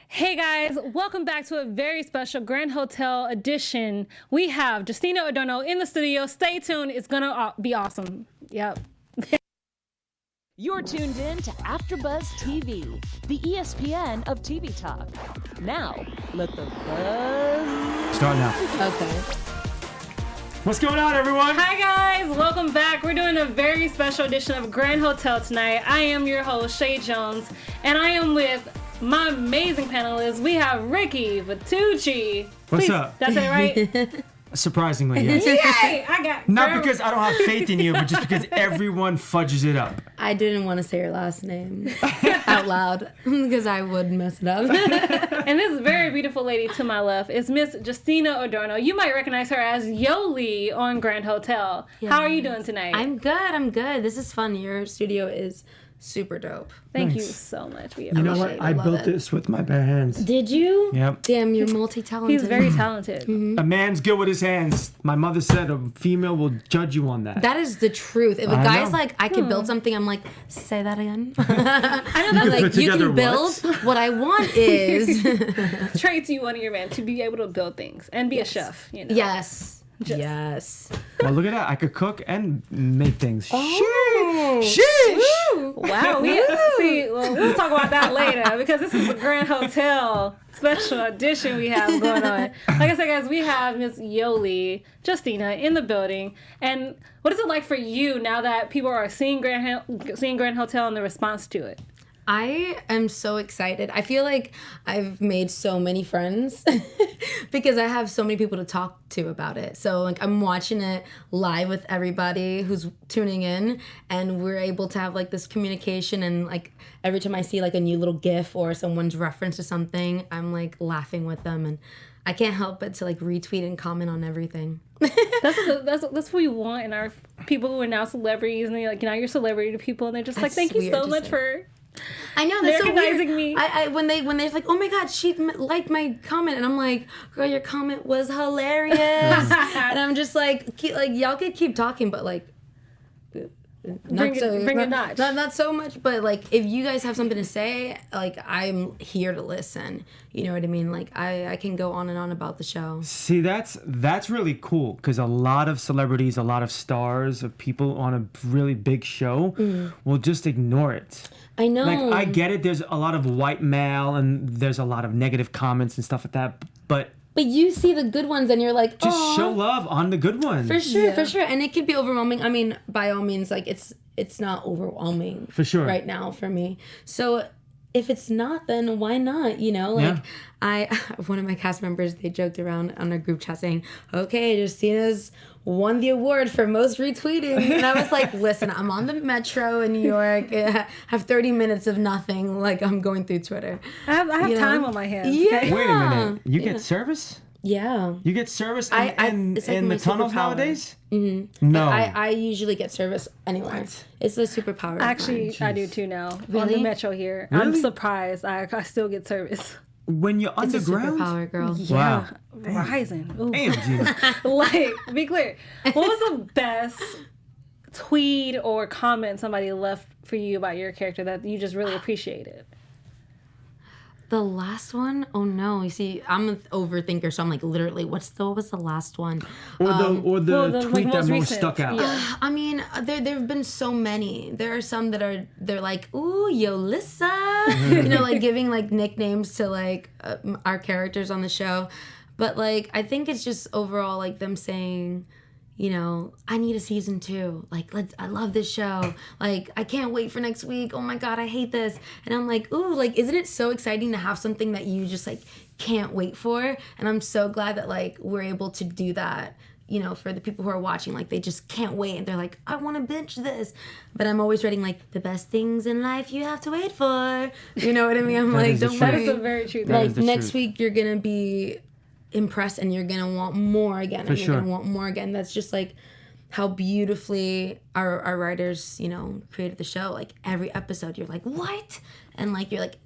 Hey guys, welcome back to a very special Grand Hotel edition. We have Justina Adorno in the studio. Stay tuned. It's going to be awesome. Yep. You're tuned in to AfterBuzz TV, the ESPN of TV talk. Now, let the buzz start now. Okay. What's going on, everyone? Hi guys, welcome back. We're doing a very special edition of Grand Hotel tonight. I am your host, Shay Jones, and I am with my amazing panelists. We have Ricky Vitucci. What's up? Did I say it right? Surprisingly, yes. Yay! I got Not because I don't have faith in you, but just because everyone fudges it up. I didn't want to say your last name out loud because I would mess it up. And this very beautiful lady to my left is Miss Justina Adorno. You might recognize her as Yoli on Grand Hotel. Yeah. How are you doing tonight? I'm good. This is fun. Your studio is super dope. Thank you so much. You know what? I built this with my bare hands. Did you? Yep. Damn, you're multi-talented. He's very talented. Mm-hmm. A man's good with his hands. My mother said a female will judge you on that. That is the truth. If a guy's like, I can build something, I'm like, say that again. I know that's like, you can build. What I want is traits you want in your man to be able to build things and be a chef. You know? Yes. Yes. Well, look at that. I could cook and make things. Oh. Sheesh. Wow. We'll talk about that later because this is the Grand Hotel special edition we have going on. Like I said, guys, we have Miss Yoli, Justina in the building. And what is it like for you now that people are seeing Grand Hotel and the response to it? I am so excited. I feel like I've made so many friends because I have so many people to talk to about it. So like I'm watching it live with everybody who's tuning in, and we're able to have like this communication, and like every time I see like a new little GIF or someone's reference to something, I'm like laughing with them, and I can't help but to like retweet and comment on everything. That's what we want in our people who are now celebrities, and they're like, now you're celebrity to people, and they're just like, thank you so much for I know, that's so weird. Me. I when they're like, oh my god, she liked my comment, and I'm like, girl, your comment was hilarious. And I'm just like, y'all could keep talking, but like, bring it notch. Not so much, but like, if you guys have something to say, like, I'm here to listen. You know what I mean? Like, I can go on and on about the show. See, that's really cool because a lot of celebrities, a lot of stars, of people on a really big show will just ignore it. I know. Like, I get it. There's a lot of white male and there's a lot of negative comments and stuff like that. But you see the good ones and you're like, just show love on the good ones. For sure. And it can be overwhelming. I mean, by all means, like it's not overwhelming. For sure. Right now for me. So if it's not, then why not? You know, like one of my cast members, they joked around on our group chat saying, okay, Justina's won the award for most retweeting. And I was like, listen, I'm on the metro in New York. I have 30 minutes of nothing. Like, I'm going through Twitter. I have time on my hands. Yeah. Okay? Wait a minute. You get service? Yeah. You get service in like the tunnels nowadays? Mm-hmm. No. I usually get service anywhere. What? It's a superpower. Actually, I do too now. Really? On the metro here. Really? I'm surprised. I still get service. When you're underground? It's a superpower, girl. Yeah. Wow. Verizon. Ooh. Damn, Gina. Like, be clear. What was the best tweet or comment somebody left for you about your character that you just really appreciated? The last one? Oh no! You see, I'm an overthinker, so I'm like, literally, what was the last one? Or the tweet like, that most recent. stuck out. Yeah. I mean, there've been so many. There are some that they're like, ooh, Yolissa, you know, like giving like nicknames to like our characters on the show. But like, I think it's just overall like them saying, you know, I need a season 2. Like, I love this show. Like, I can't wait for next week. Oh my God, I hate this. And I'm like, ooh, like, isn't it so exciting to have something that you just like can't wait for? And I'm so glad that like we're able to do that, you know, for the people who are watching. Like, they just can't wait and they're like, I want to binge this. But I'm always writing like, the best things in life you have to wait for. You know what I mean? I'm like, don't That worry. is a very true thing. Like, next week you're gonna be impressed and you're gonna want more again, and you're gonna want more again. That's just like how beautifully our writers, you know, created the show. Like, every episode you're like, what? And like you're like,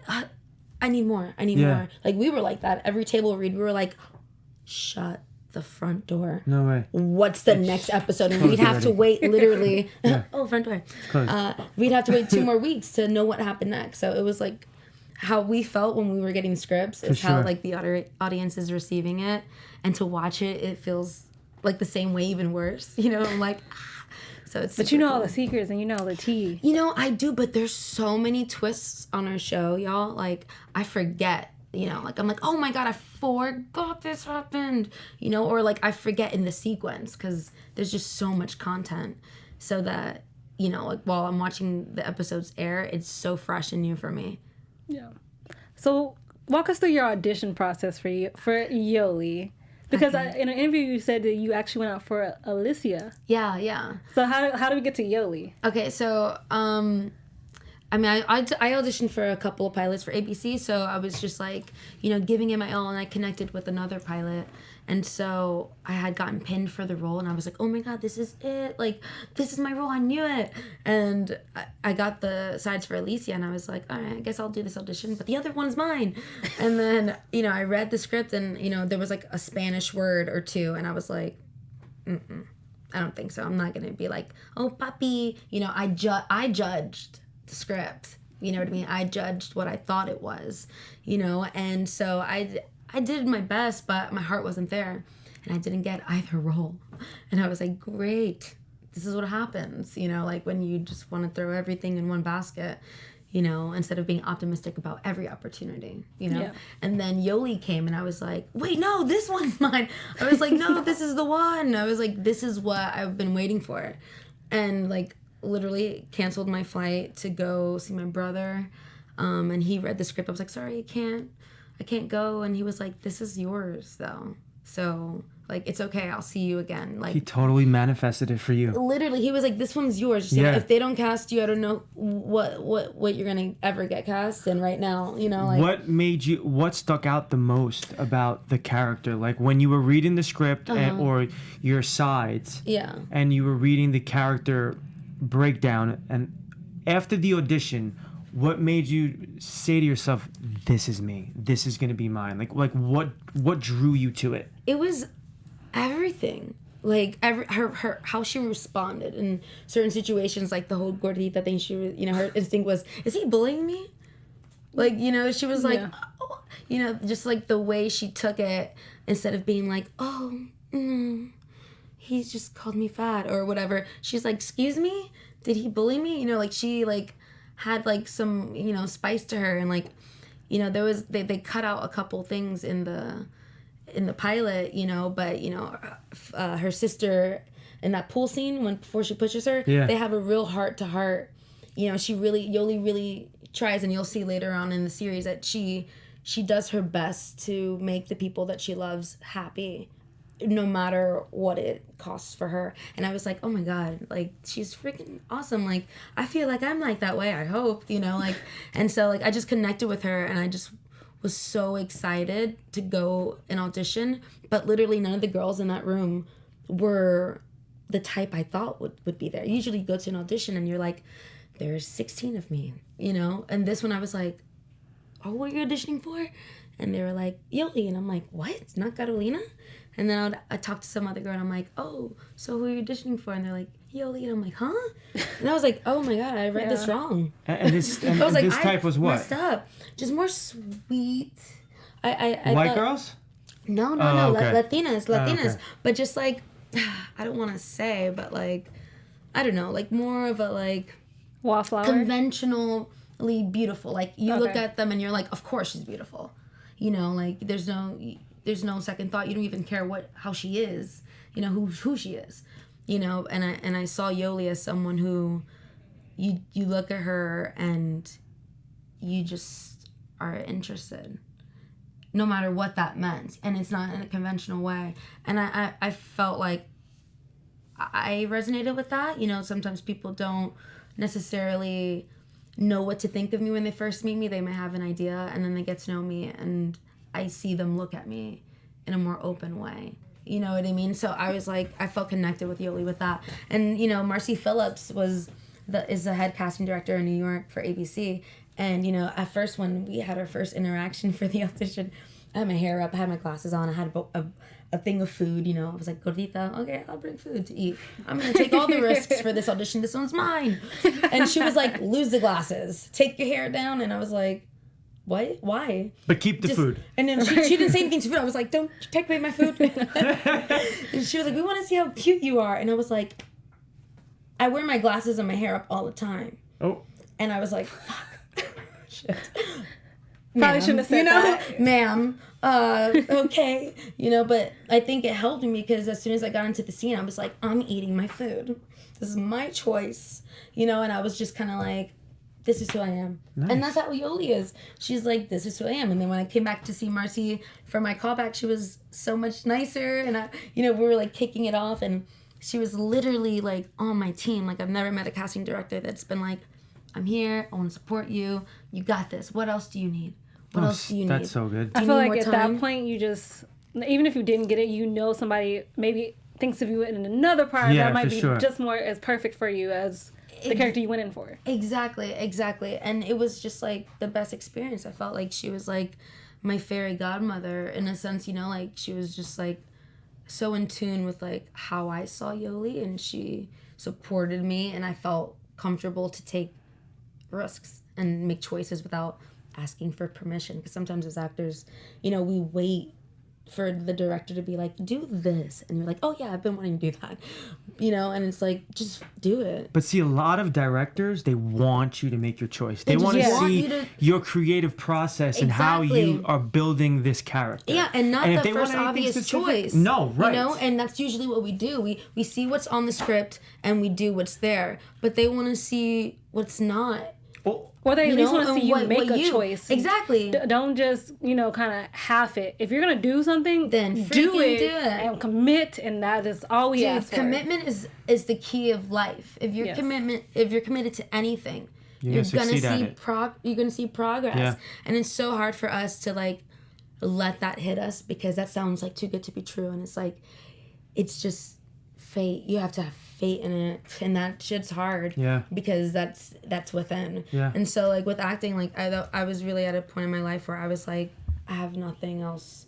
I need more. More. Like, we were like that. Every table read, we were like, shut the front door. No way. What's the next episode? And we'd have to wait literally. Oh, front door. We'd have to wait 2 more weeks to know what happened next. So it was like how we felt when we were getting scripts is how like the audience is receiving it, and to watch it, it feels like the same way, even worse. You know, I'm like, so it's. But you know all the secrets and you know all the tea. You know, I do, but there's so many twists on our show, y'all. Like, I forget. You know, like I'm like, oh my God, I forgot this happened. You know, or like I forget in the sequence because there's just so much content, so that, you know, like while I'm watching the episodes air, it's so fresh and new for me. Yeah. So walk us through your audition process for Yoli, because in an interview you said that you actually went out for Alicia. Yeah. So how do we get to Yoli? Okay, so I mean, I auditioned for a couple of pilots for ABC, so I was just like, you know, giving it my all, and I connected with another pilot, and so I had gotten pinned for the role, and I was like, oh my God, this is it, like, this is my role, I knew it, and I got the sides for Alicia, and I was like, all right, I guess I'll do this audition, but the other one's mine, and then, you know, I read the script, and, you know, there was like a Spanish word or two, and I was like, I don't think so, I'm not gonna be like, oh, papi, you know, I judged the script, you know what I mean? I judged what I thought it was, you know, and so I did my best, but my heart wasn't there, and I didn't get either role, and I was like, great, this is what happens, you know, like when you just want to throw everything in one basket, you know, instead of being optimistic about every opportunity, you know. Yeah. And then Yoli came, and I was like, wait, no, this one's mine. I was like, no, this is the one. I was like, this is what I've been waiting for, and like literally canceled my flight to go see my brother, and he read the script. I was like, sorry, I can't go, and he was like, this is yours though, so like it's okay, I'll see you again. Like, he totally manifested it for you. Literally, he was like, this one's yours. Just, if they don't cast you, I don't know what you're gonna ever get cast. And right now, you know, like, what stuck out the most about the character, like when you were reading the script or your sides, and you were reading the character breakdown, and after the audition, what made you say to yourself, this is me, this is gonna be mine? Like what drew you to it? It was everything, like her how she responded in certain situations, like the whole gordita thing. She was, you know, her instinct was, is he bullying me? Like, you know, she was like, oh, you know, just like the way she took it, instead of being like, oh, he just called me fat or whatever. She's like, excuse me, did he bully me? You know, like she like had like some, you know, spice to her, and like, you know, there was they cut out a couple things in the pilot, you know, but, you know, her sister in that pool scene before she pushes her, they have a real heart to heart. You know, Yoli really tries, and you'll see later on in the series that she does her best to make the people that she loves happy, no matter what it costs for her. And I was like, oh my God, like, she's freaking awesome. Like, I feel like I'm like that way, I hope, you know, like, and so like I just connected with her, and I just was so excited to go and audition. But literally none of the girls in that room were the type I thought would be there. Usually you go to an audition and you're like, there's 16 of me, you know? And this one I was like, oh, what are you auditioning for? And they were like, Yoli. And I'm like, what? Not Carolina? And then I talked to some other girl, and I'm like, oh, so who are you auditioning for? And they're like, Yoli. And I'm like, huh? And I was like, oh my God, I read this wrong. And this type was what? Messed up. Just more sweet. I White thought, girls? No. Okay. Latinas. Okay. But just like, I don't want to say, but like, I don't know, like more of a like wallflower, conventionally beautiful. Like you look at them and you're like, of course she's beautiful. You know, like there's no second thought. You don't even care how she is. You know who she is. You know, and I saw Yoli as someone who you look at her and you just are interested, no matter what that meant, and it's not in a conventional way. And I felt like I resonated with that. You know, sometimes people don't necessarily know what to think of me when they first meet me. They may have an idea, and then they get to know me, and I see them look at me in a more open way. You know what I mean? So I was like, I felt connected with Yoli with that. And, you know, Marcy Phillips is the head casting director in New York for ABC. And, you know, at first when we had our first interaction for the audition, I had my hair up, I had my glasses on, I had a thing of food, you know. I was like, gordita, okay, I'll bring food to eat. I'm going to take all the risks for this audition. This one's mine. And she was like, lose the glasses, take your hair down. And I was like, what? Why? But keep the food. And then she didn't say anything to food. I was like, don't take away my food. And she was like, we want to see how cute you are. And I was like, I wear my glasses and my hair up all the time. Oh. And I was like, fuck. Shit. Probably shouldn't have said that. Ma'am, okay. But I think it helped me because as soon as I got into the scene, I was like, I'm eating my food. This is my choice. And I was just kind of like, this is who I am. Nice. And that's how Yoli is. She's like, this is who I am. And then when I came back to see Marcy for my callback, she was so much nicer. And we were like kicking it off. And she was literally like on my team. Like I've never met a casting director that's been like, I'm here. I want to support you. You got this. What else do you need? What else do you need? That's so good. I feel like at that point, you just, even if you didn't get it, somebody maybe thinks of you in another part that might be just more as perfect for you as the character you went in for. Exactly. And it was just like the best experience. I felt like she was like my fairy godmother in a sense, like she was just like so in tune with like how I saw Yoli, and she supported me, and I felt comfortable to take risks and make choices without asking for permission, because sometimes as actors, we wait for the director to be like, do this, and you're like, oh yeah, I've been wanting to do that, and it's like, just do it. But see, a lot of directors, they want you to make your choice. They want to see your creative process and how you are building this character. Yeah, and not the first obvious choice. No, right. And that's usually what we do. We see what's on the script and we do what's there, but they want to see what's not. Or they at least want to see you make a choice. Exactly. Don't just, kind of half it. If you're going to do something, then do it and commit, and that is all we ask for. Commitment is the key of life. If you're committed to anything, you're going to see progress. Yeah. And it's so hard for us to like let that hit us, because that sounds like too good to be true, and it's like it's just fate. You have to have fate in it, and that shit's hard. Yeah. Because that's within. Yeah. And so like with acting, like I was really at a point in my life where I was like, I have nothing else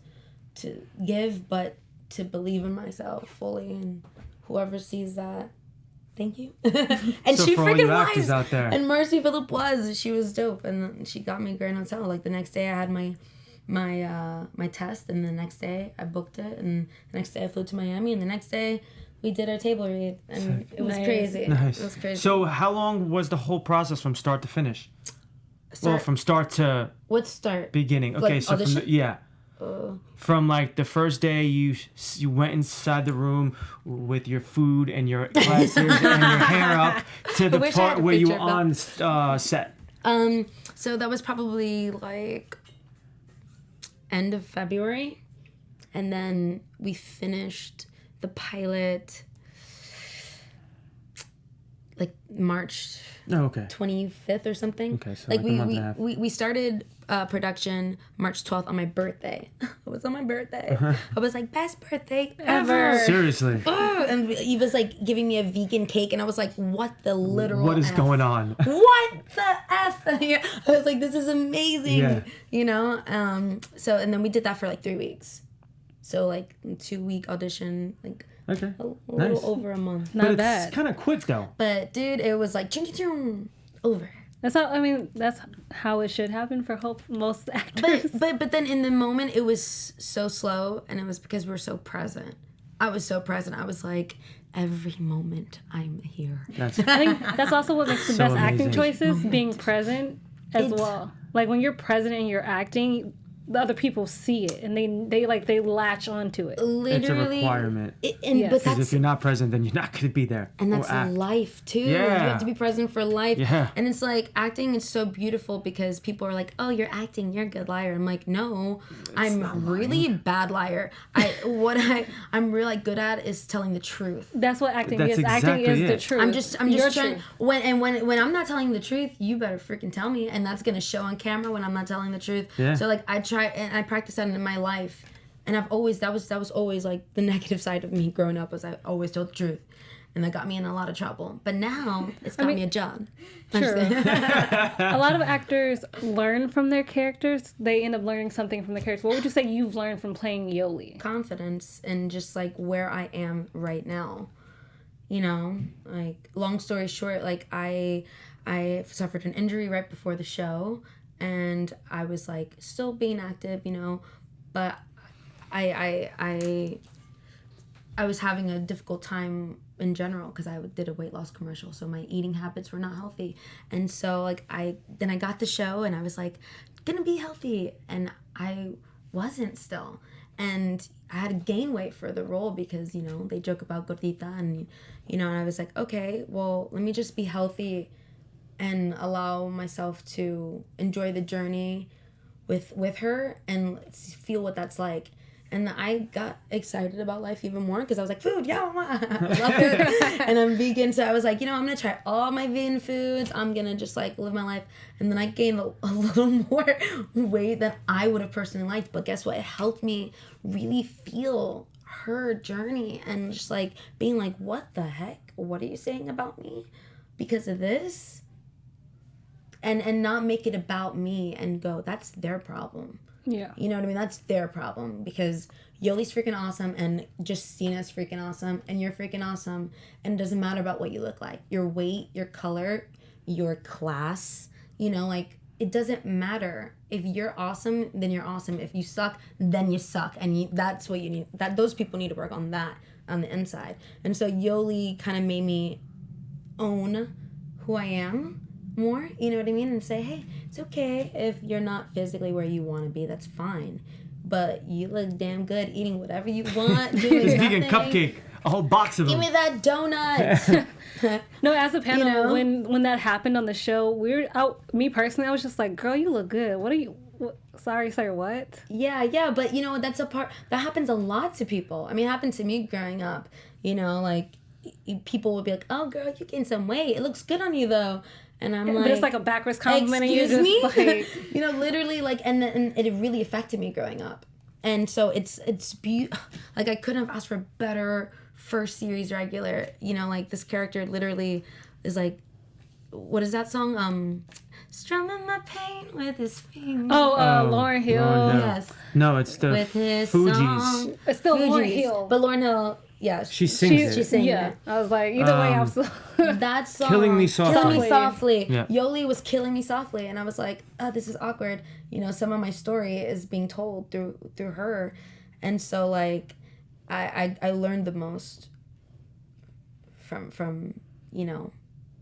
to give but to believe in myself fully, and whoever sees that, thank you. And so she for all freaking you actors was. Out there. And Marcy Phillip she was dope, and she got me Grand Hotel. Like the next day I had my test, and the next day I booked it, and the next day I flew to Miami, and the next day we did our table read, and it was crazy. Nice. It was crazy. So how long was the whole process from start to finish? From start to... What start? Beginning. Okay, like, so from like the first day you went inside the room with your food and your glasses and your hair up to the part where you were on set. So that was probably like end of February, and then we finished the pilot like March 25th or something. Okay, so like a month and a half. we started production March 12th on my birthday. It was on my birthday. I was like, best birthday ever. Seriously. And he was like giving me a vegan cake, and I was like, what the literal What is F? going on? What the F? I was like, this is amazing. Yeah. So, and then we did that for like 3 weeks. So like 2-week audition, like a little over a month. Not but bad. It's kind of quick though. But dude, it was like over. That's how it should happen for most actors. But then in the moment it was so slow, and it was because we were so present. I was so present. I was like, every moment I'm here. I think that's also what makes the best amazing. Acting choices, being present as well. Like when you're present and you're acting, the other people see it, and they latch onto it. Literally, it's a requirement. Because if you're not present, then you're not going to be there. And that's life too. Yeah. You have to be present for life. Yeah. And it's like acting is so beautiful, because people are like, "Oh, you're acting. You're a good liar." I'm like, "No, I'm really a bad liar. I'm really good at is telling the truth." That's what acting That's is. exactly Acting is the truth. I'm just trying. When I'm not telling the truth, you better freaking tell me, and that's gonna show on camera when I'm not telling the truth. Yeah. So like I try, and I practice that in my life, and I've always that was always like the negative side of me growing up, was I always told the truth, and that got me in a lot of trouble. But now it's got me a job. True. A lot of actors learn from their characters. They end up learning something from the characters. What would you say you've learned from playing Yoli? Confidence, and just like where I am right now. Like long story short, like I suffered an injury right before the show, and I was like still being active, you know, but I was having a difficult time in general because I did a weight loss commercial, so my eating habits were not healthy. And so like I got the show and I was like gonna be healthy, and I wasn't still. And I had to gain weight for the role because, you know, they joke about gordita, and, you know, and I was like, okay, well, let me just be healthy and allow myself to enjoy the journey with her and feel what that's like. And I got excited about life even more because I was like, food, yeah, I love it. And I'm vegan, so I was like, you know, I'm gonna try all my vegan foods. I'm gonna just like live my life. And then I gained a little more weight than I would have personally liked. But guess what? It helped me really feel her journey and just like being like, what the heck? What are you saying about me because of this? And not make it about me and go, that's their problem. Yeah. You know what I mean? That's their problem because Yoli's freaking awesome and Justina's freaking awesome and you're freaking awesome, and it doesn't matter about what you look like. Your weight, your color, your class, you know, like it doesn't matter. If you're awesome, then you're awesome. If you suck, then you suck. And that's what you need. Those people need to work on that on the inside. And so Yoli kind of made me own who I am more, you know what I mean? And say, hey, it's okay if you're not physically where you want to be. That's fine. But you look damn good eating whatever you want. Doing this vegan cupcake, a whole box of them. Give me that donut. No, as a panel, You know? when that happened on the show, me personally, I was just like, girl, you look good. What are you... Sorry, what? Yeah, but you know, that's a part... That happens a lot to people. I mean, it happened to me growing up. You know, like, people would be like, oh, girl, you gained some weight. It looks good on you, though. And I'm like... But it's like a backwards compliment. Excuse me? Like, you know, literally, like, and it really affected me growing up. And so it's like, I couldn't have asked for a better first series regular. You know, like, this character literally is like, what is that song? Strumming my pain with his fingers. Lauryn Hill. Lauryn Hill. Yes. No, it's the With his Fugees. song. It's still Lauryn Fugees. Hill. But Lauryn Hill, yeah. She sings She it. sings Yeah. it. I was like, either way, I'm still... That song, Killing Me Softly. Killing Me Softly. Yeah. Yoli was killing me softly, and I was like, oh, this is awkward. You know, some of my story is being told through her, and so like, I learned the most from you know,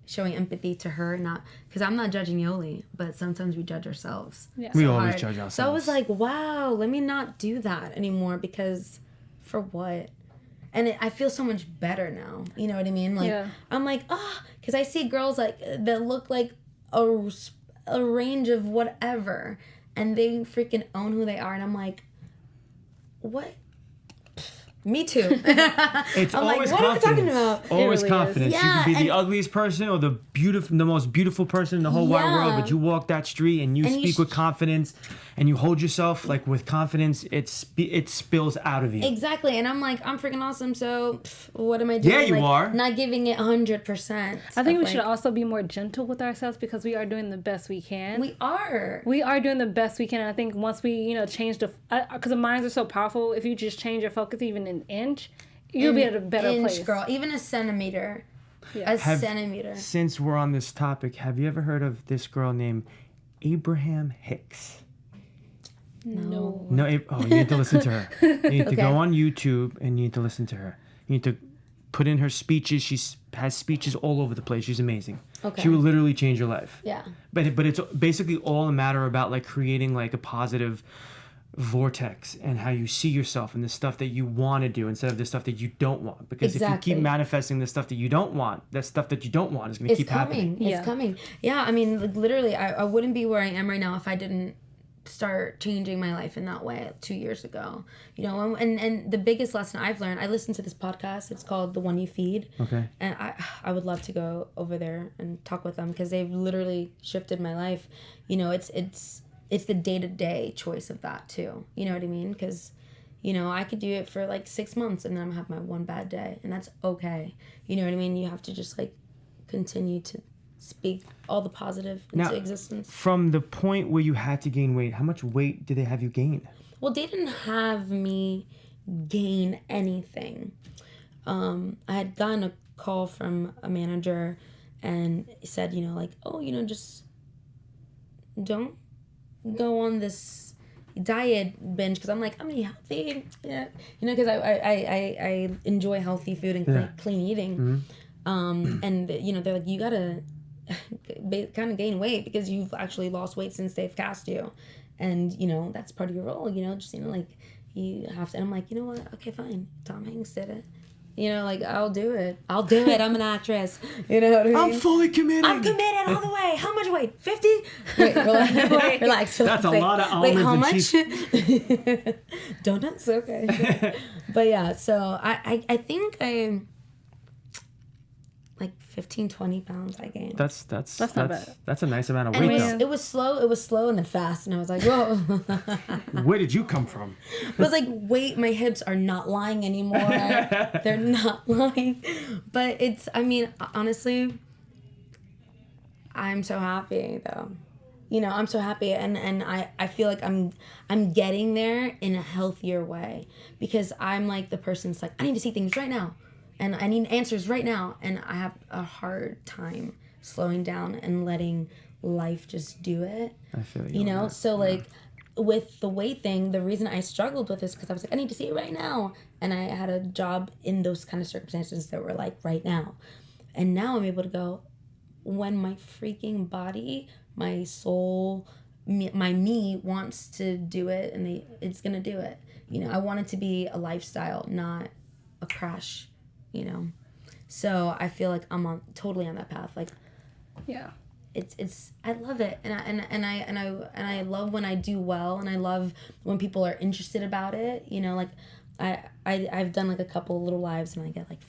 showing empathy to her, not because I'm not judging Yoli, but sometimes we judge ourselves. Yeah. We always judge ourselves. So I was like, wow, let me not do that anymore, because for what? And I feel so much better now. You know what I mean? Like, Yeah. I'm like, because I see girls like that look like a range of whatever, and they freaking own who they are, and I'm like, what? Me too. It's I'm always like, what are we confidence. talking about? Always It really confidence. is. You Yeah, could be the and- ugliest person or the most beautiful person in the whole wide world, Yeah. but you walk that street and you And you speak with confidence, and you hold yourself like with confidence. It spills out of you. Exactly, and I'm like, I'm freaking awesome. So what am I doing? Yeah, you like, are. Not giving it 100%. I think we should also be more gentle with ourselves because we are doing the best we can. We are. We are doing the best we can. And I think once we, you know, change because the minds are so powerful, if you just change your focus even an inch, you'll be at a better inch, place. girl. Even a centimeter. Yeah. A centimeter. Since we're on this topic, have you ever heard of this girl named Abraham Hicks? No. No, you need to listen to her. You need to Okay. go on YouTube and you need to listen to her. You need to put in her speeches. She has speeches all over the place. She's amazing. Okay. She will literally change your life. Yeah. But it's basically all a matter about like creating like a positive vortex and how you see yourself and the stuff that you want to do instead of the stuff that you don't want. Because if you Exactly. keep manifesting the stuff that you don't want, that stuff that you don't want is going to keep happening. It's Yeah. coming. Yeah, I mean, like, literally, I wouldn't be where I am right now if I didn't start changing my life in that way 2 years ago. You know, and the biggest lesson I've learned, I listened to this podcast. It's called The One You Feed. Okay. And I would love to go over there and talk with them because they've literally shifted my life. You know, it's the day-to-day choice of that too. You know what I mean? Because, you know, I could do it for like 6 months and then I'm gonna have my one bad day, and that's okay. You know what I mean? You have to just like continue to speak all the positive into Now, existence. From the point where you had to gain weight, how much weight did they have you gain? Well, they didn't have me gain anything. I had gotten a call from a manager and said, you know, like, oh, you know, just don't go on this diet binge because I'm like, I'm gonna be healthy, yeah, you know, because I enjoy healthy food and clean eating, and you know, they're like, you gotta kind of gain weight because you've actually lost weight since they've cast you, and you know that's part of your role, you know, just, you know, like you have to. And I'm like, you know what, okay, fine, Tom Hanks did it. You know, like, I'll do it. I'm an actress. You know what I mean? I'm fully committed. I'm committed all the way. How much weight? 50? Wait, relax. That's a lot of almonds. Wait, how much? Cheese. Donuts? Okay. But yeah, so I think I, like 15, 20 pounds I gained. That's not bad. That's a nice amount of weight, though. It was slow and then fast. And I was like, whoa. Where did you come from? I was like, wait, my hips are not lying anymore. They're not lying. But it's, I mean, honestly, I'm so happy though. You know, I'm so happy, and I feel like I'm getting there in a healthier way, because I'm like the person that's like, I need to see things right now. And I need answers right now. And I have a hard time slowing down and letting life just do it. I feel you know? So, like, with the weight thing, the reason I struggled with this because I was like, I need to see it right now. And I had a job in those kind of circumstances that were like, right now. And now I'm able to go, when my freaking body, my soul, my me wants to do it, and it's going to do it. You know, I want it to be a lifestyle, not a crash. You know, so I feel like I'm totally on that path. Like, yeah, it's I love it, and I love when I do well, and I love when people are interested about it. You know, like I've done like a couple little lives, and I get like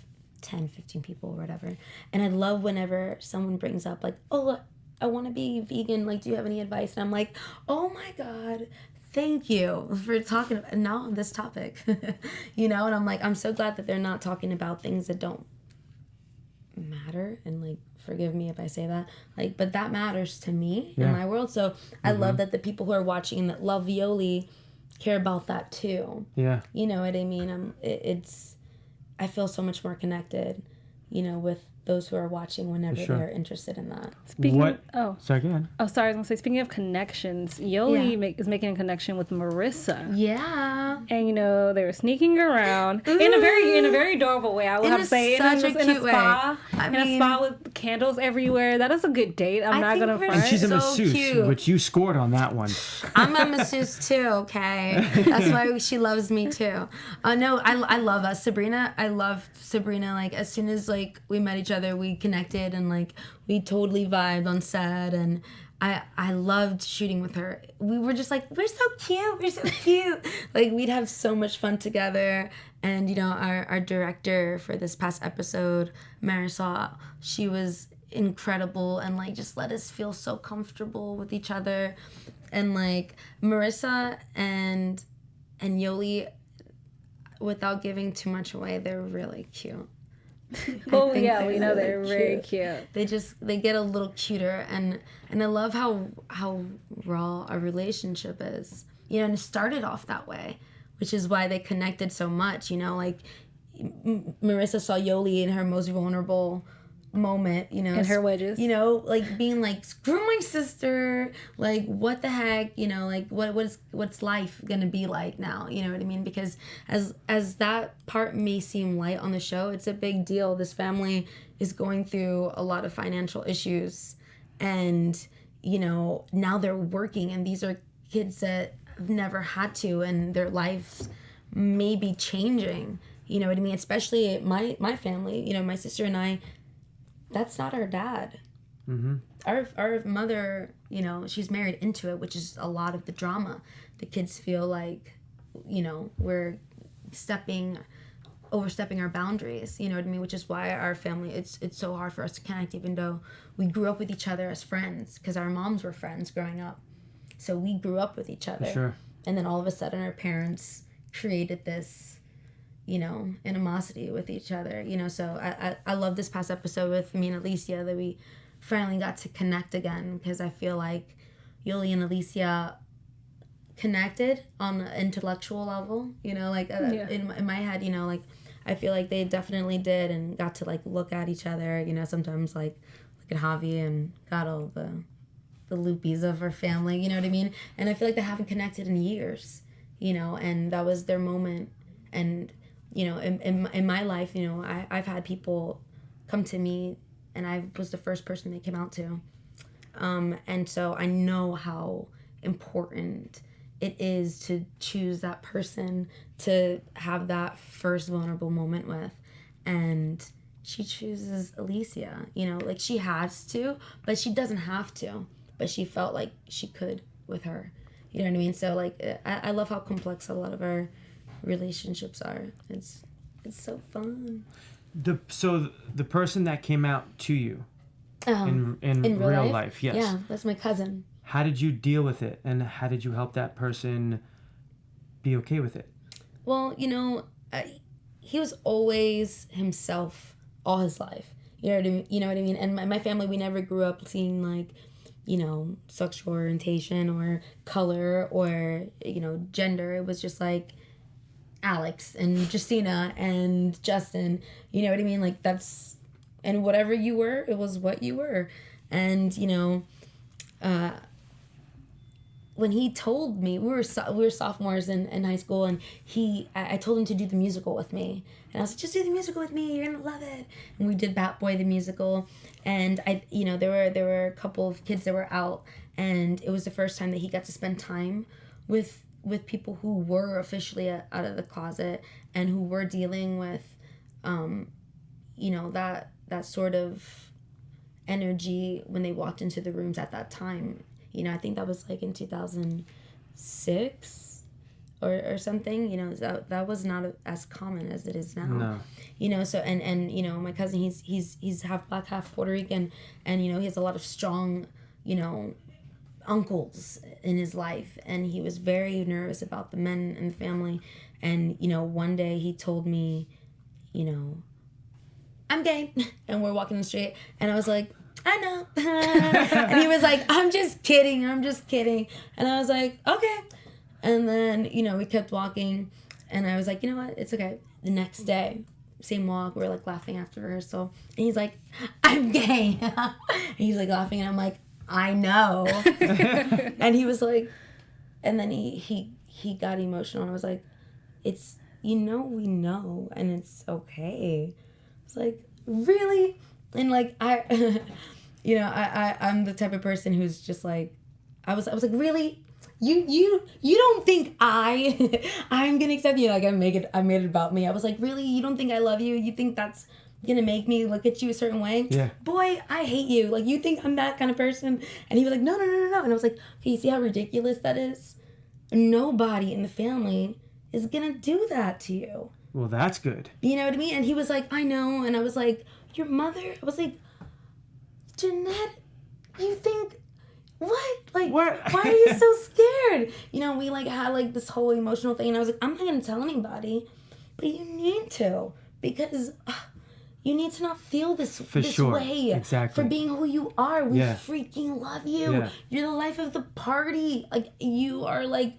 10, 15 people or whatever, and I love whenever someone brings up like, oh, I want to be vegan. Like, do you have any advice? And I'm like, oh my God. Thank you for talking about now on this topic, you know? And I'm like, I'm so glad that they're not talking about things that don't matter. And like, forgive me if I say that, like, but that matters to me in my world. So I love that the people who are watching and that love Yoli care about that too. Yeah. You know what I mean? I feel so much more connected, you know, with those who are watching whenever they're interested in that. Sorry, go ahead. Oh, sorry. I was going to say, speaking of connections, Yoli is making a connection with Marissa. Yeah. And, you know, they were sneaking around in a very adorable way, I would have to say. In a spa. In a spa with candles everywhere. That is a good date. I'm not going to front. And she's a masseuse, which you scored on that one. I'm a masseuse too, okay? That's why she loves me too. No, I love us. Sabrina, I love Sabrina. Like, as soon as, like, we met each other, we connected, and like we totally vibed on set, and I loved shooting with her. We were just like, we're so cute. Like, we'd have so much fun together. And you know, our director for this past episode, Marisol, she was incredible, and like just let us feel so comfortable with each other. And like Marissa and Yoli, without giving too much away, they're really cute. Oh yeah, we know they're very cute. They get a little cuter, and I love how raw our relationship is. You know, and it started off that way, which is why they connected so much. You know, like Marissa saw Yoli in her most vulnerable moment, you know, and her wedges, you know, like being like, screw my sister, like what the heck, you know, like what's life gonna be like now, you know what I mean? Because as that part may seem light on the show, it's a big deal. This family is going through a lot of financial issues, and you know, now they're working, and these are kids that have never had to, and their lives may be changing, you know what I mean? Especially my family, you know, my sister and I, that's not our dad. Mm-hmm. Our mother, you know, she's married into it, which is a lot of the drama. The kids feel like, you know, we're overstepping our boundaries, you know what I mean? Which is why our family, it's so hard for us to connect, even though we grew up with each other as friends, because our moms were friends growing up. So we grew up with each other. Sure. And then all of a sudden our parents created this, you know, animosity with each other, you know. So I love this past episode with me and Alicia that we finally got to connect again, because I feel like Yoli and Alicia connected on an intellectual level, you know, like in my head, you know, like I feel like they definitely did, and got to like look at each other, you know, sometimes like look at Javi and got all the the loopies of our family, you know what I mean? And I feel like they haven't connected in years, you know, and that was their moment. And, you know, in my life, you know, I've had people come to me, and I was the first person they came out to. And so I know how important it is to choose that person to have that first vulnerable moment with. And she chooses Alicia, you know, like she has to, but she doesn't have to. But she felt like she could with her. You know what I mean? So like, I love how complex a lot of our relationships are. It's so fun. So the person that came out to you in real life, yes. Yeah, that's my cousin. How did you deal with it, and how did you help that person be okay with it? Well, you know, he was always himself all his life. You know what I mean? And my family, we never grew up seeing like, you know, sexual orientation or color or, you know, gender. It was just like Alex and Justina and Justin. You know what I mean? Like that's, and whatever you were, it was what you were. And, you know, when he told me, we were sophomores in high school, and I told him to do the musical with me, and I was like, just do the musical with me, you're gonna love it. And we did Bat Boy the musical, and you know, there were a couple of kids that were out, and it was the first time that he got to spend time with people who were officially out of the closet and who were dealing with, you know, that sort of energy when they walked into the rooms at that time. You know, I think that was like in 2006 or something. You know, that was not as common as it is now. No. You know, so and you know, my cousin, he's half black, half Puerto Rican, and you know, he has a lot of strong, you know, uncles in his life, and he was very nervous about the men in the family. And you know, one day he told me, you know, I'm gay, and we're walking the street, and I was like, I know. And he was like, I'm just kidding. And I was like, okay. And then, you know, we kept walking, and I was like, you know what? It's okay. The next day, same walk, we were like laughing after rehearsal. And he's like, I'm gay. And he's like laughing, and I'm like, I know. And he was like, and then he got emotional, and I was like, it's, you know, we know, and it's okay. It's like, really? And like, you know, I'm the type of person who's just like, I was like, really? You don't think I'm gonna accept you? Like I made it about me. I was like, really? You don't think I love you? You think that's gonna make me look at you a certain way? Yeah. Boy, I hate you. Like you think I'm that kind of person? And he was like, no. And I was like, okay, you see how ridiculous that is? Nobody in the family is gonna do that to you. Well, that's good. You know what I mean? And he was like, I know. And I was like, your mother? I was like, Jeanette, you think, what? Like, what? Why are you so scared? You know, we like had like this whole emotional thing, and I was like, I'm not going to tell anybody, but you need to, because you need to not feel this sure. way. Exactly. For being who you are. We Yeah. freaking love you. Yeah. You're the life of the party. Like, you are like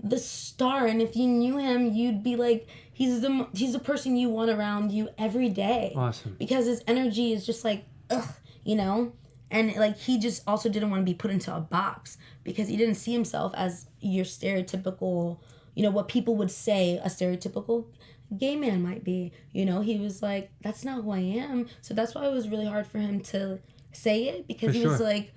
the star, and if you knew him, you'd be like, he's the person you want around you every day. Awesome. Because his energy is just like, ugh, you know? And like, he just also didn't want to be put into a box, because he didn't see himself as your stereotypical, you know, what people would say a stereotypical gay man might be. You know, he was like, that's not who I am. So that's why it was really hard for him to say it, because he was like,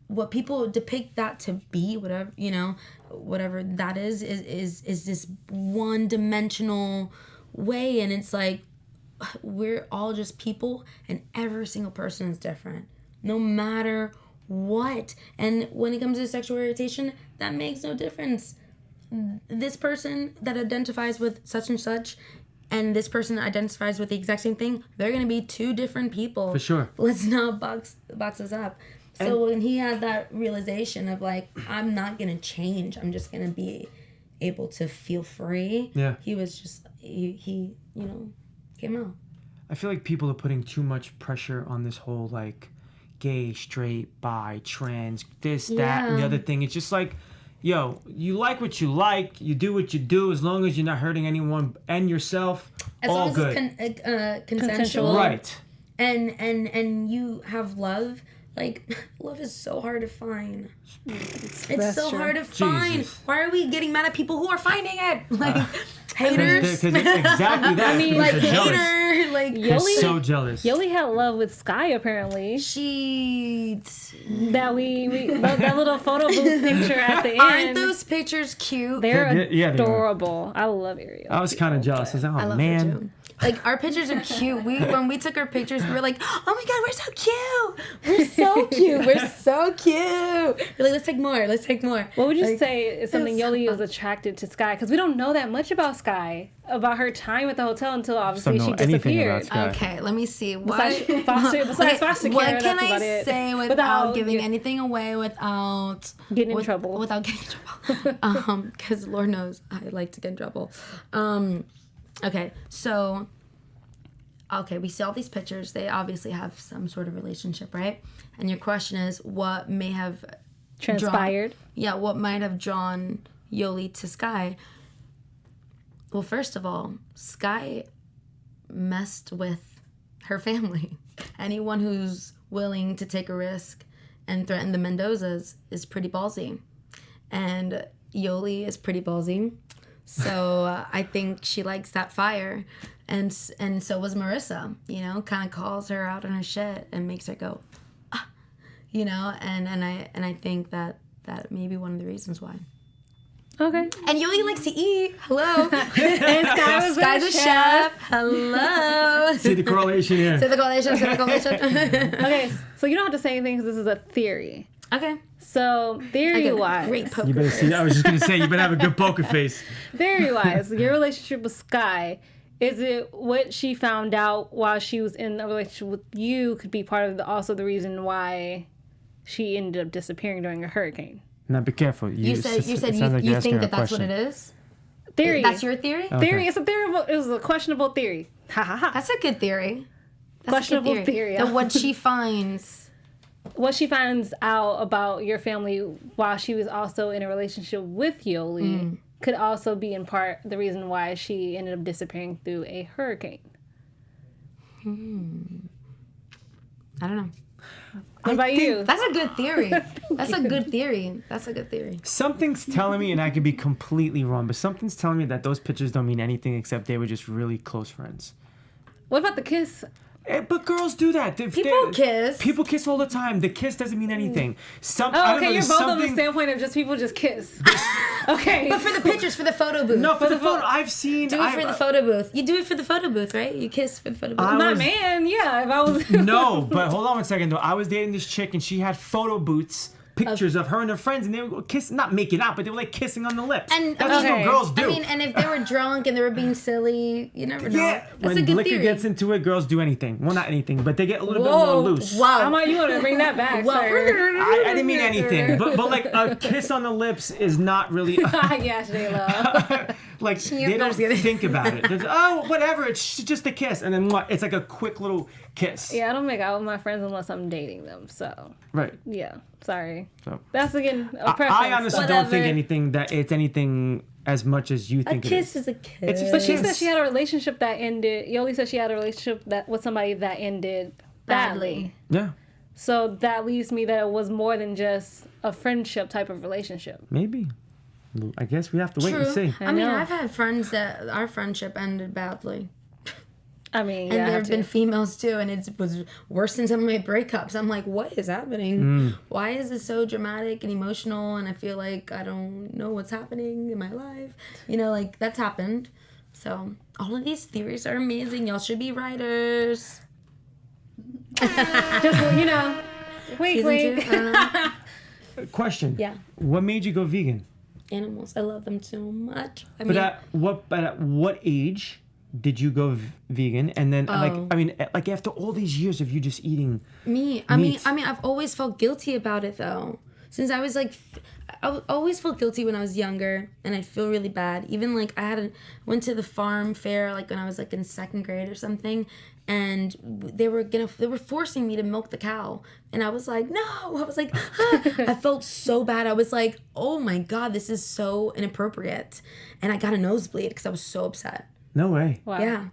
what people depict that to be, whatever, you know, whatever that is this one-dimensional way. And it's like, we're all just people, and every single person is different, no matter what. And when it comes to sexual orientation, that makes no difference. This person that identifies with such and such, and this person identifies with the exact same thing, they're going to be two different people. For sure. Let's not box us up. So when he had that realization of like, I'm not going to change, I'm just going to be able to feel free. Yeah. He was just, he you know, came out. I feel like people are putting too much pressure on this whole like gay, straight, bi, trans, this, that, and the other thing. It's just like, yo, you like what you like, you do what you do, as long as you're not hurting anyone and yourself, as all long as good. it's consensual. Right. And you have love. Like, love is so hard to find. It's That's so true. hard to find. Jesus. Why are we getting mad at people who are finding it? Like, haters. Because exactly that. I mean, because Like, they're jealous. hater. Like, They're Yoli- so jealous. Yoli had love with Sky apparently. she... That that little photo booth picture at the end. Aren't those pictures cute? They're Yeah, they are. adorable. I love Ariel. I was kind of jealous. I was like, I oh, love man. her too. Like, our pictures are cute. When we took our pictures, we were like, oh my God, we're so cute. We're so cute. We're so cute. We're like, let's take more. Let's take more. What would you Like, say is something it's so Yoli was fun. attracted to Sky? Because we don't know that much about Sky, about her time at the hotel until obviously Don't she know anything about disappeared. Sky. Okay, let me see. Besides foster what care, can that's about I it. say without giving anything away, without Getting in trouble. Without getting in trouble. Because Lord knows I like to get in trouble. Okay, so we see all these pictures. They obviously have some sort of relationship, right? And your question is, what may have Transpired. what might have drawn Yoli to Sky? Well, first of all, Sky messed with her family. Anyone who's willing to take a risk and threaten the Mendozas is pretty ballsy. And Yoli is pretty ballsy. So I think she likes that fire. And so was Marissa, kind of calls her out on her shit and makes her go, ah, and I think that may be one of the reasons why. Okay. And Yoli likes to eat. Hello. And Sky was Sky's a chef. Hello. See the correlation here. Say the correlation. Okay, so you don't have to say anything because this is a theory. Okay. So theory-wise, Great poker You better see. I was just gonna say you better have a good poker face. theory-wise, your relationship with Sky, is it what she found out while she was in a relationship with you could be part of also the reason why she ended up disappearing during a hurricane? Now be careful. You said you think that's what it is? Theory. That's your theory? Okay. Theory. It's a theory. It was a questionable theory. Ha ha ha. That's a good theory. That's Questionable a good theory. That what she finds. What she finds out about your family while she was also in a relationship with Yoli could also be in part the reason why she ended up disappearing through a hurricane. I don't know. What about you? That's a good theory. That's a good theory. That's a good theory. Something's telling me, and I could be completely wrong, but something's telling me that those pictures don't mean anything except they were just really close friends. What about the kiss? But girls do that. People kiss. People kiss all the time. The kiss doesn't mean anything. I Oh, don't know, okay, you're there's both on the something- standpoint of just people just kiss. Okay. But for the pictures, for the photo booth. No, for the photo. I've seen. Do it for the photo booth. You do it for the photo booth, right? You kiss for the photo booth. My was- man, yeah. If I was No, but hold on one second though. I was dating this chick and she had photo booths, pictures of her and her friends, and they were kissing, not making out, but they were like kissing on the lips. And- that's just okay. what girls do. I mean, and if they were drunk and they were being silly, you never know. yeah, That's when a good liquor theory. gets into it, girls do anything. Well, not anything, but they get a little bit Whoa, more loose. I'm wow. like, you want to bring that back, sir. I didn't mean anything, but like a kiss on the lips is not really Yeah, J-Lo. like they don't think about it. There's, oh, whatever, it's just a kiss, and then it's like a quick little kiss. Yeah, I don't make out with my friends unless I'm dating them. So, Right. yeah, sorry. So That's again a preference. I honestly but- don't think it's anything as much as you A think it kiss is. is a kiss. It's But she said she had a relationship that ended. Yoli said she had a relationship with somebody that ended badly. Yeah, So that leaves me that it was more than just a friendship type of relationship. maybe. I guess we have to wait and see. I mean, know. I've had friends that our friendship ended badly. I mean, And yeah, I there have have been to. females too, and it was worse than some of my breakups. I'm like, what is happening? Why is it so dramatic and emotional? And I feel like I don't know what's happening in my life. Like that's happened. So all of these theories are amazing. Y'all should be writers. Just wink, Season wink. 2? I don't know. Question. Yeah. What made you go vegan? Animals. I love them so much. But at what age did you go vegan? And then like after all these years of you just eating I mean, I've always felt guilty about it though. Since I was like, I always felt guilty when I was younger, and I feel really bad. Even like went to the farm fair like when I was like in 2nd grade or something, and they were forcing me to milk the cow, and I was like, no. I was like, ah. I felt so bad. I was like, oh my god, this is so inappropriate, and I got a nosebleed because I was so upset. No way. Wow. Yeah.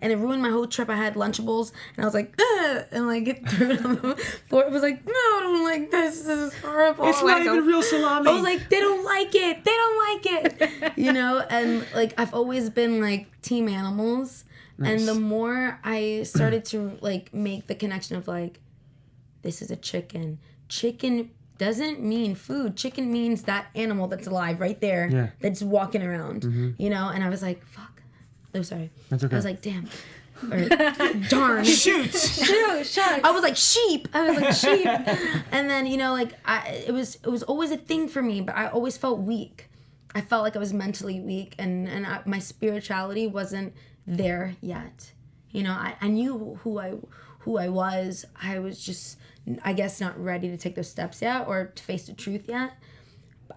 and it ruined my whole trip. I had Lunchables, and I was like, ugh, and like it threw it on the floor. It was like, no, I don't like this. This is horrible. It's not even real salami. I was like, they don't like it. They don't like it. You know, and like I've always been like team animals. Nice. And the more I started to like make the connection of like, this is a chicken. Chicken doesn't mean food. Chicken means that animal that's alive right there, that's walking around, you know? And I was like, fuck. Oh, sorry. That's okay. I was like, damn. Or, darn. Shoot, shucks. I was like, sheep. And then, you know, like, it was always a thing for me, but I always felt weak. I felt like I was mentally weak, and my spirituality wasn't there yet. You know, I knew who I was. I was just, I guess, not ready to take those steps yet or to face the truth yet.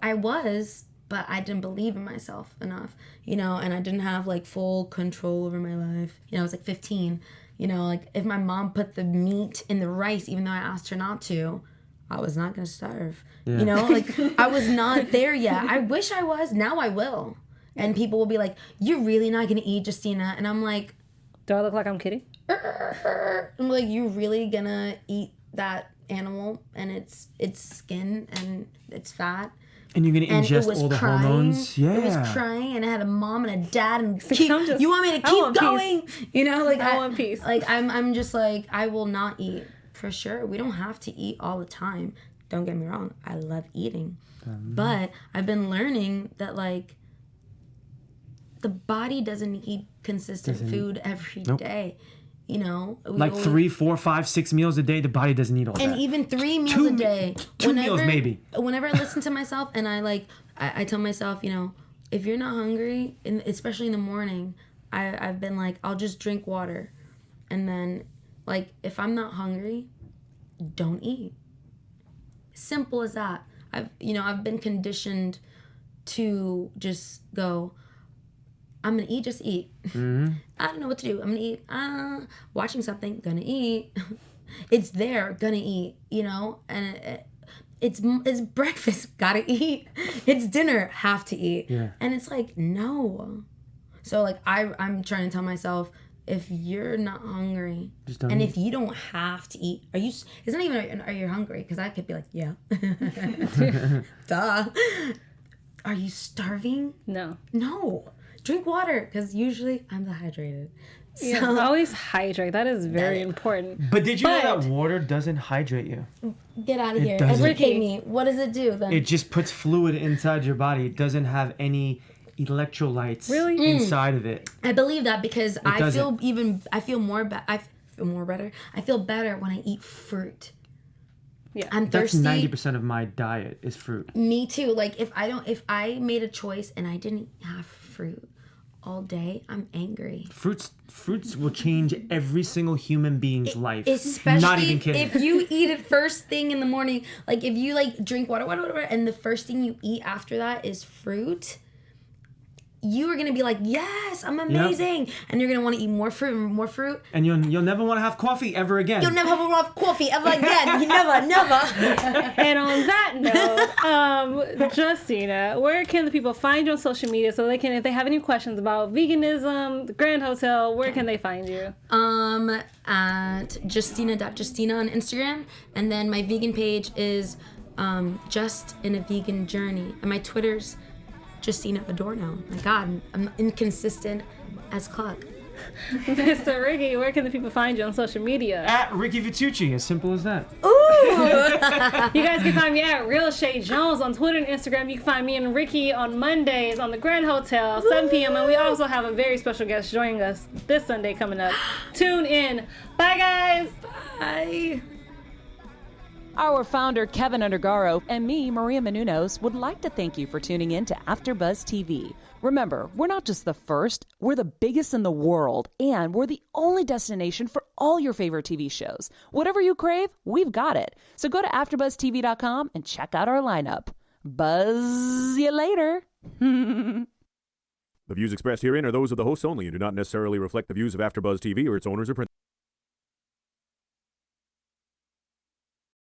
I was, but I didn't believe in myself enough, you know, and I didn't have like full control over my life. You know, I was like 15, you know, like if my mom put the meat in the rice, even though I asked her not to, I was not going to starve. Yeah. You know, like I was not there yet. I wish I was. Now I will. And people will be like, you're really not going to eat, Justina. And I'm like, do I look like I'm kidding? I'm like, you really going to eat that animal and its skin and its fat? And you're going to ingest all the hormones? Yeah. It was crying, and I had a mom and a dad, and you want me to keep going? Peace. You know, like I want peace. Like I'm just like, I will not eat for sure. We don't have to eat all the time. Don't get me wrong. I love eating. But I've been learning that like the body doesn't need consistent food every day. You know, like 3, 4, 5, 6 meals a day. The body doesn't need all that. And even 3 meals a day. Two meals maybe. Whenever I listen to myself and I tell myself, you know, if you're not hungry, and especially in the morning, I've been like, I'll just drink water, and then like if I'm not hungry, don't eat. Simple as that. I've been conditioned to just go, I'm gonna eat, just eat. Mm-hmm. I don't know what to do. I'm gonna eat. Watching something, gonna eat. It's there, gonna eat. You know, and it's breakfast, gotta eat. It's dinner, have to eat. Yeah. And it's like no. So like I'm trying to tell myself, if you're not hungry, and if you don't have to eat, it's not even are you hungry? Because I could be like, yeah, duh. Are you starving? No. Drink water, because usually I'm dehydrated. So. Yeah, always hydrate. That is very important. But did you know that water doesn't hydrate you? Get out of here. Educate me. What does it do then? It just puts fluid inside your body. It doesn't have any electrolytes inside of it. I believe that because I feel better. I feel better when I eat fruit. Yeah, I'm thirsty. That's 90% of my diet is fruit. Me too. Like if I made a choice and I didn't have fruit all day, I'm angry. Fruits will change every single human being's life. Especially not even kidding. If you eat it first thing in the morning, like if you like drink water, and the first thing you eat after that is fruit, you are gonna be like, yes, I'm amazing, and you're gonna want to eat more fruit, and you'll never want to have coffee ever again. You'll never have coffee ever again. You never. And on that note, Justina, where can the people find you on social media so they can, if they have any questions about veganism, the Grand Hotel, where can they find you? At Justina on Instagram, and then my vegan page is Just in a Vegan Journey, and my Twitter's Justina Adorno. My God, I'm inconsistent as Clark. Mr. Ricky, where can the people find you on social media? At Ricky Vitucci, as simple as that. Ooh! You guys can find me at Real Shay Jones on Twitter and Instagram. You can find me and Ricky on Mondays on the Grand Hotel, 7 p.m. And we also have a very special guest joining us this Sunday coming up. Tune in. Bye, guys. Bye. Our founder, Keven Undergaro, and me, Maria Menounos, would like to thank you for tuning in to AfterBuzz TV. Remember, we're not just the first, we're the biggest in the world, and we're the only destination for all your favorite TV shows. Whatever you crave, we've got it. So go to AfterBuzzTV.com and check out our lineup. Buzz you later. The views expressed herein are those of the hosts only and do not necessarily reflect the views of AfterBuzz TV or its owners or principals.